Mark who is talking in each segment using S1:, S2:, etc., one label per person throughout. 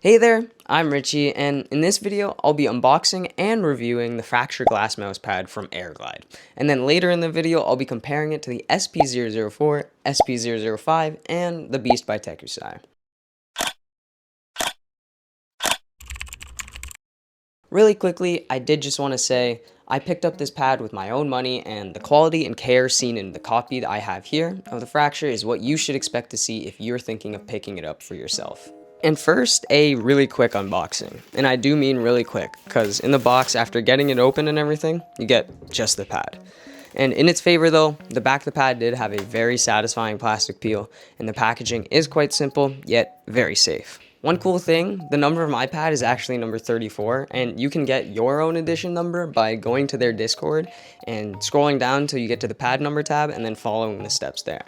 S1: Hey there, I'm Richy, and in this video, I'll be unboxing and reviewing the fracture glass mousepad from Airglide. And then later in the video, I'll be comparing it to the SP004, SP005, and the Beast by Tekusai. Really quickly, I did just want to say, I picked up this pad with my own money, and the quality and care seen in the copy that I have here of the fracture is what you should expect to see if you're thinking of picking it up for yourself. And first, a really quick unboxing. And I do mean really quick, because in the box, after getting it open and everything, you get just the pad. And in its favor though, the back of the pad did have a very satisfying plastic peel, and the packaging is quite simple, yet very safe. One cool thing, the number of my pad is actually number 34, and you can get your own edition number by going to their Discord and scrolling down until you get to the pad number tab and then following the steps there.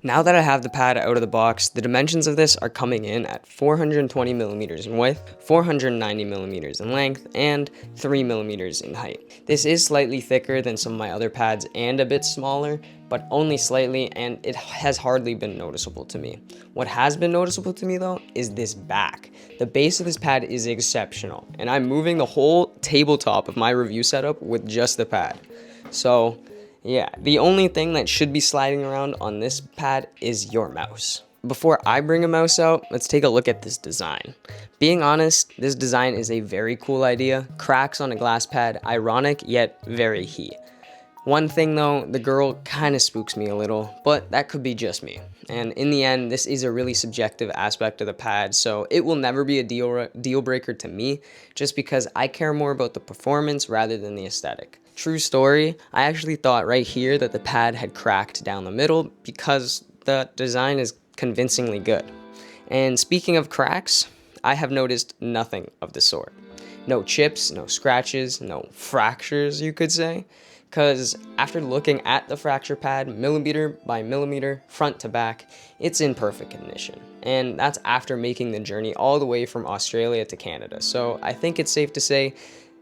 S1: Now that I have the pad out of the box, the dimensions of this are coming in at 420 millimeters in width, 490 millimeters in length, and 3 millimeters in height. This is slightly thicker than some of my other pads and a bit smaller, but only slightly, and it has hardly been noticeable to me. What has been noticeable to me though is this back. The base of this pad is exceptional, and I'm moving the whole tabletop of my review setup with just the pad. So yeah, the only thing that should be sliding around on this pad is your mouse. Before I bring a mouse out, let's take a look at this design. Being honest, this design is a very cool idea. Cracks on a glass pad, ironic yet very heat. One thing though, the girl kinda spooks me a little, but that could be just me. And in the end, this is a really subjective aspect of the pad, so it will never be a deal breaker to me, just because I care more about the performance rather than the aesthetic. True story, I actually thought right here that the pad had cracked down the middle because the design is convincingly good. And speaking of cracks, I have noticed nothing of the sort. No chips, no scratches, no fractures, you could say. Because after looking at the fracture pad millimeter by millimeter, front to back, it's in perfect condition. And that's after making the journey all the way from Australia to Canada. So I think it's safe to say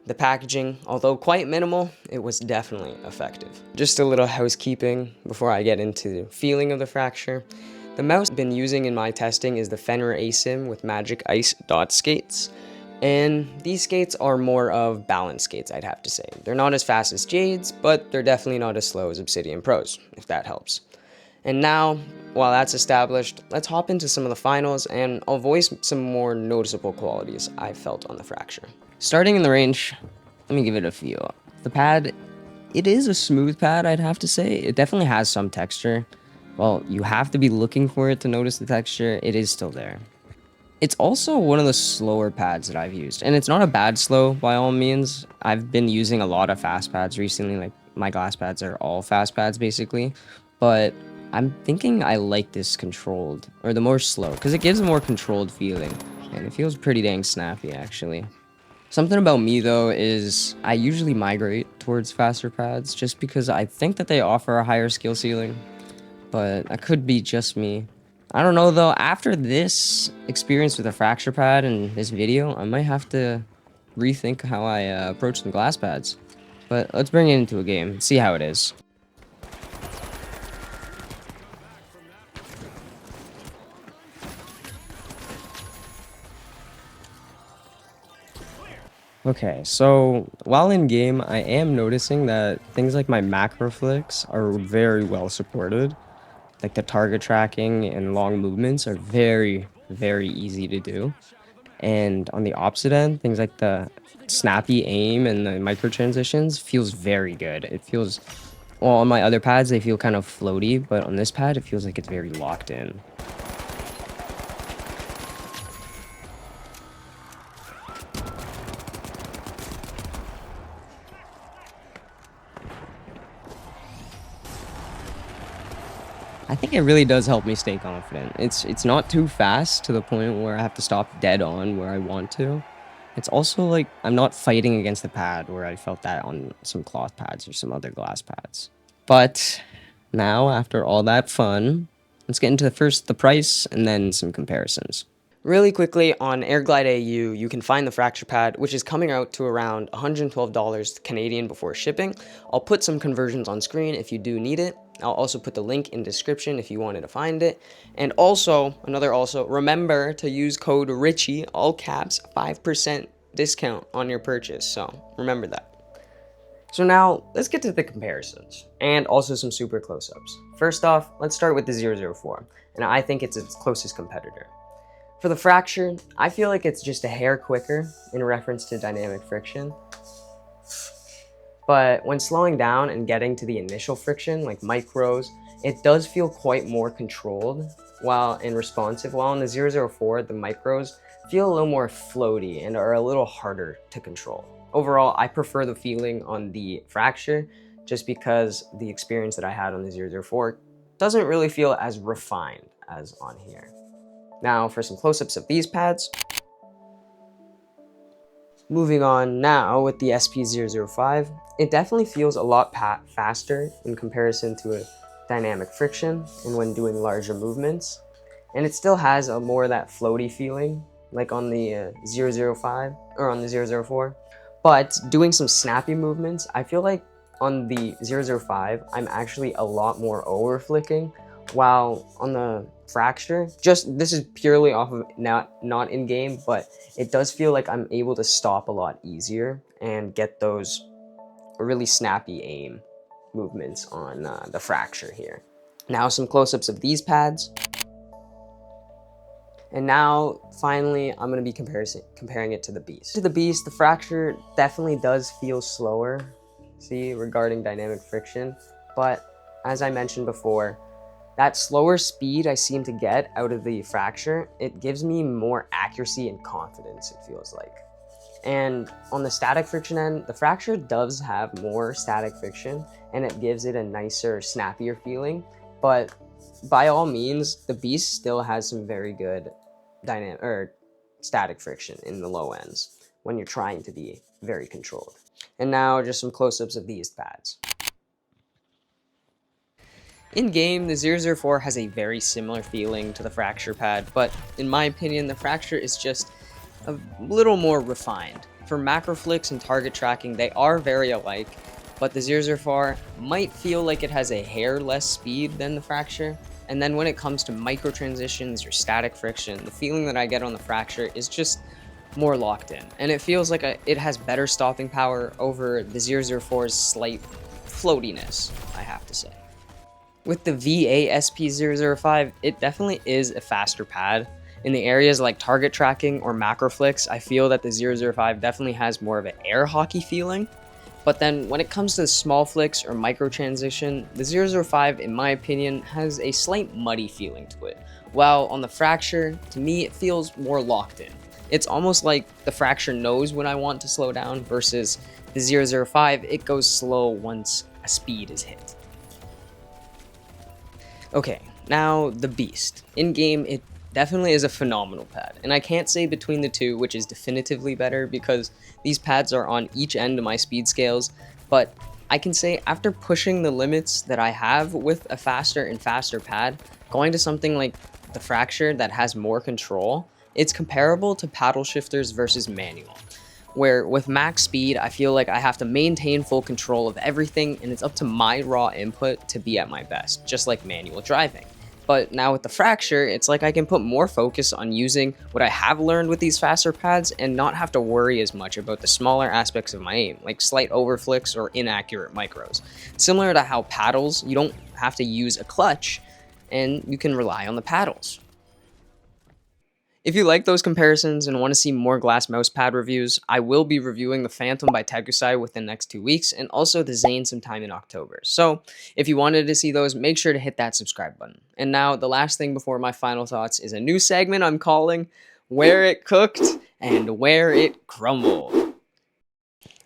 S1: the packaging, although quite minimal, it was definitely effective. Just a little housekeeping before I get into the feeling of the fracture. The mouse I've been using in my testing is the Fenrir Asim with Magic Ice dot skates. And these skates are more of balance skates, I'd have to say. They're not as fast as Jade's, but they're definitely not as slow as Obsidian Pros, if that helps. And now, while that's established, let's hop into some of the finals and I'll voice some more noticeable qualities I felt on the fracture. Starting in the range, let me give it a feel. The pad, it is a smooth pad, I'd have to say. It definitely has some texture. Well, you have to be looking for it to notice the texture. It is still there. It's also one of the slower pads that I've used, and it's not a bad slow by all means. I've been using a lot of fast pads recently, like my glass pads are all fast pads basically, but I'm thinking I like this controlled, or the more slow, because it gives a more controlled feeling, and it feels pretty dang snappy actually. Something about me though is I usually migrate towards faster pads just because I think that they offer a higher skill ceiling, but that could be just me. I don't know though, after this experience with a fracture pad and this video, I might have to rethink how I approach the glass pads. But let's bring it into a game, see how it is. Okay, so while in game, I am noticing that things like my macro flicks are very well supported. Like the target tracking and long movements are very, very easy to do. And on the opposite end, things like the snappy aim and the micro transitions feels very good. It feels, well, on my other pads, they feel kind of floaty, but on this pad, it feels like it's very locked in. I think it really does help me stay confident. It's not too fast to the point where I have to stop dead on where I want to. It's also like I'm not fighting against the pad where I felt that on some cloth pads or some other glass pads. But now, after all that fun, let's get into the price and then some comparisons. Really quickly, on Airglide AU, you can find the fracture pad, which is coming out to around $112 Canadian before shipping. I'll put some conversions on screen if you do need it. I'll also put the link in description if you wanted to find it. And also, remember to use code Richy, all caps, 5% discount on your purchase. So remember that. So now, let's get to the comparisons, and also some super close-ups. First off, let's start with the 004, and I think it's its closest competitor. For the fracture, I feel like it's just a hair quicker in reference to dynamic friction. But when slowing down and getting to the initial friction, like micros, it does feel quite more controlled and responsive, while in the 004, the micros feel a little more floaty and are a little harder to control. Overall, I prefer the feeling on the fracture just because the experience that I had on the 004 doesn't really feel as refined as on here. Now for some close-ups of these pads. Moving on now with the SP005, it definitely feels a lot faster in comparison to a dynamic friction and when doing larger movements. And it still has a more of that floaty feeling like on the 005 or on the 004. But doing some snappy movements, I feel like on the 005, I'm actually a lot more over flicking, while on the fracture, this is purely off of not in game, but it does feel like I'm able to stop a lot easier and get those really snappy aim movements on the fracture here. Now some close-ups of these pads. And now, finally, I'm going to be comparing it to the Beast. To the Beast, the fracture definitely does feel slower, regarding dynamic friction, but as I mentioned before, that slower speed I seem to get out of the fracture, it gives me more accuracy and confidence, it feels like. And on the static friction end, the fracture does have more static friction, and it gives it a nicer, snappier feeling, but by all means, the Beast still has some very good static friction in the low ends when you're trying to be very controlled. And now just some close-ups of these pads. In game, the 004 has a very similar feeling to the fracture pad, but in my opinion, the fracture is just a little more refined. For macro flicks and target tracking, they are very alike, but the 004 might feel like it has a hair less speed than the fracture. And then when it comes to micro transitions or static friction, the feeling that I get on the fracture is just more locked in. And it feels like it has better stopping power over the 004's slight floatiness, I have to say. With the VA SP005, it definitely is a faster pad. In the areas like target tracking or macro flicks, I feel that the 005 definitely has more of an air hockey feeling. But then when it comes to small flicks or micro transition, the 005, in my opinion, has a slight muddy feeling to it. While on the fracture, to me, it feels more locked in. It's almost like the fracture knows when I want to slow down versus the 005, it goes slow once a speed is hit. Okay, now the Beast. In game, it definitely is a phenomenal pad, and I can't say between the two which is definitively better because these pads are on each end of my speed scales, but I can say after pushing the limits that I have with a faster and faster pad, going to something like the fracture that has more control, it's comparable to paddle shifters versus manual, where with max speed, I feel like I have to maintain full control of everything and it's up to my raw input to be at my best, just like manual driving. But now with the fracture, it's like I can put more focus on using what I have learned with these faster pads and not have to worry as much about the smaller aspects of my aim, like slight overflicks or inaccurate micros. Similar to how paddles, you don't have to use a clutch and you can rely on the paddles. If you like those comparisons and want to see more glass mousepad reviews, I will be reviewing the Phantom by Tegusai within the next 2 weeks, and also the Zane sometime in October. So, if you wanted to see those, make sure to hit that subscribe button. And now, the last thing before my final thoughts is a new segment I'm calling Where It Cooked and Where It Crumbled.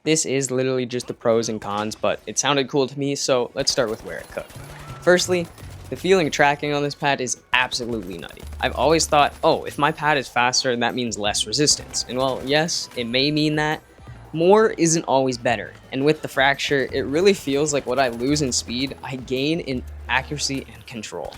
S1: This is literally just the pros and cons, but it sounded cool to me, so let's start with Where It Cooked. Firstly, the feeling of tracking on this pad is absolutely nutty. I've always thought, oh, if my pad is faster, that means less resistance. And well, yes, it may mean that. More isn't always better. And with the fracture, it really feels like what I lose in speed, I gain in accuracy and control.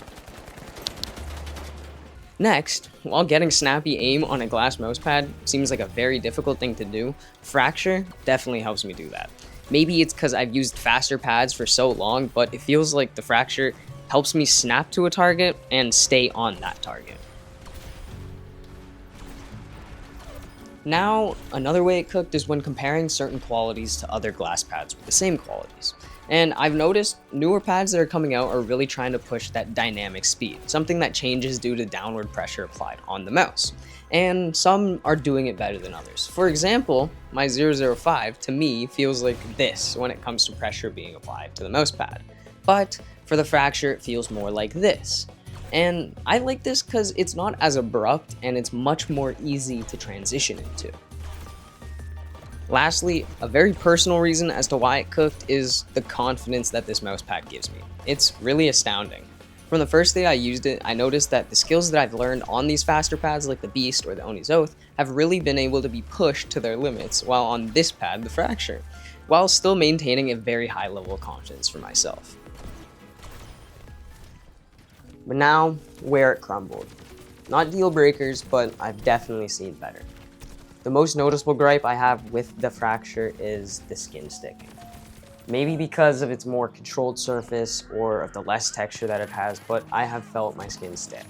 S1: Next, while getting snappy aim on a glass mousepad seems like a very difficult thing to do, fracture definitely helps me do that. Maybe it's because I've used faster pads for so long, but it feels like the fracture helps me snap to a target and stay on that target. Now, another way it cooked is when comparing certain qualities to other glass pads with the same qualities. And I've noticed newer pads that are coming out are really trying to push that dynamic speed, something that changes due to downward pressure applied on the mouse. And some are doing it better than others. For example, my 005 to me feels like this when it comes to pressure being applied to the mouse pad. But for the fracture, it feels more like this. And I like this because it's not as abrupt and it's much more easy to transition into. Lastly, a very personal reason as to why it cooked is the confidence that this mousepad gives me. It's really astounding. From the first day I used it, I noticed that the skills that I've learned on these faster pads like the Beast or the Oni's Oath have really been able to be pushed to their limits, while on this pad, the Fracture, while still maintaining a very high level of confidence for myself. But now, where it crumbled. Not deal breakers, but I've definitely seen better. The most noticeable gripe I have with the Fracture is the skin sticking. Maybe because of its more controlled surface or of the less texture that it has, but I have felt my skin stick.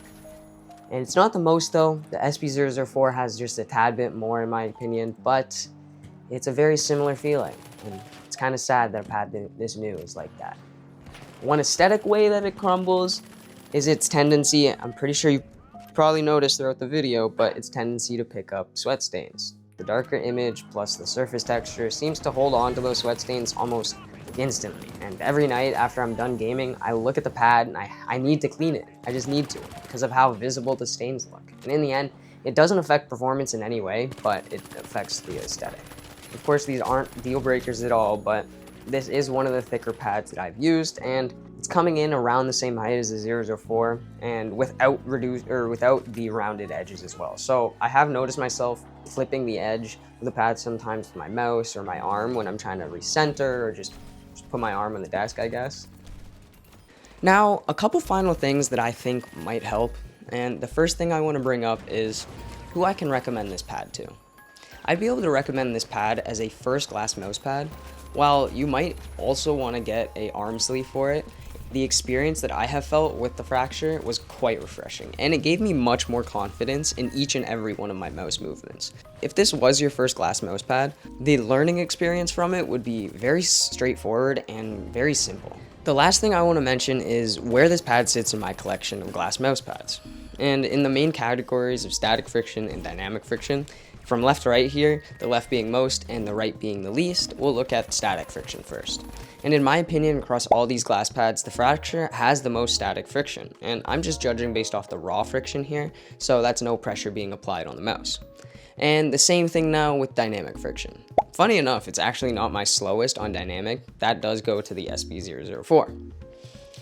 S1: And it's not the most though. The SP004 has just a tad bit more in my opinion, but it's a very similar feeling. And it's kind of sad that a pad this new is like that. One aesthetic way that it crumbles is its tendency, I'm pretty sure you probably noticed throughout the video, but its tendency to pick up sweat stains. The darker image plus the surface texture seems to hold on to those sweat stains almost instantly. And every night after I'm done gaming, I look at the pad and I need to clean it. I just need to because of how visible the stains look. And in the end, it doesn't affect performance in any way, but it affects the aesthetic. Of course, these aren't deal breakers at all, but this is one of the thicker pads that I've used, and it's coming in around the same height as the 004 and without the rounded edges as well. So I have noticed myself flipping the edge of the pad sometimes with my mouse or my arm when I'm trying to recenter or just put my arm on the desk, I guess. Now, a couple final things that I think might help, and the first thing I want to bring up is who I can recommend this pad to. I'd be able to recommend this pad as a first glass mouse pad. While you might also want to get a arm sleeve for it, the experience that I have felt with the Fracture was quite refreshing, and it gave me much more confidence in each and every one of my mouse movements. If this was your first glass mouse pad, the learning experience from it would be very straightforward and very simple. The last thing I want to mention is where this pad sits in my collection of glass mouse pads. And in the main categories of static friction and dynamic friction, from left to right here, the left being most and the right being the least, we'll look at static friction first. And in my opinion, across all these glass pads, the Fracture has the most static friction. And I'm just judging based off the raw friction here, so that's no pressure being applied on the mouse. And the same thing now with dynamic friction. Funny enough, it's actually not my slowest on dynamic. That does go to the SP004.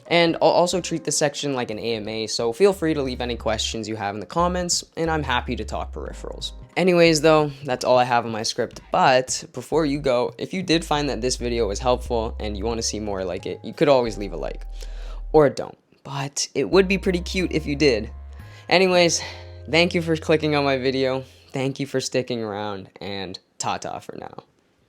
S1: And I'll also treat this section like an AMA, so feel free to leave any questions you have in the comments, and I'm happy to talk peripherals. Anyways though, that's all I have on my script, but before you go, if you did find that this video was helpful and you want to see more like it, you could always leave a like. Or don't, but it would be pretty cute if you did. Anyways, thank you for clicking on my video, thank you for sticking around, and ta-ta for now.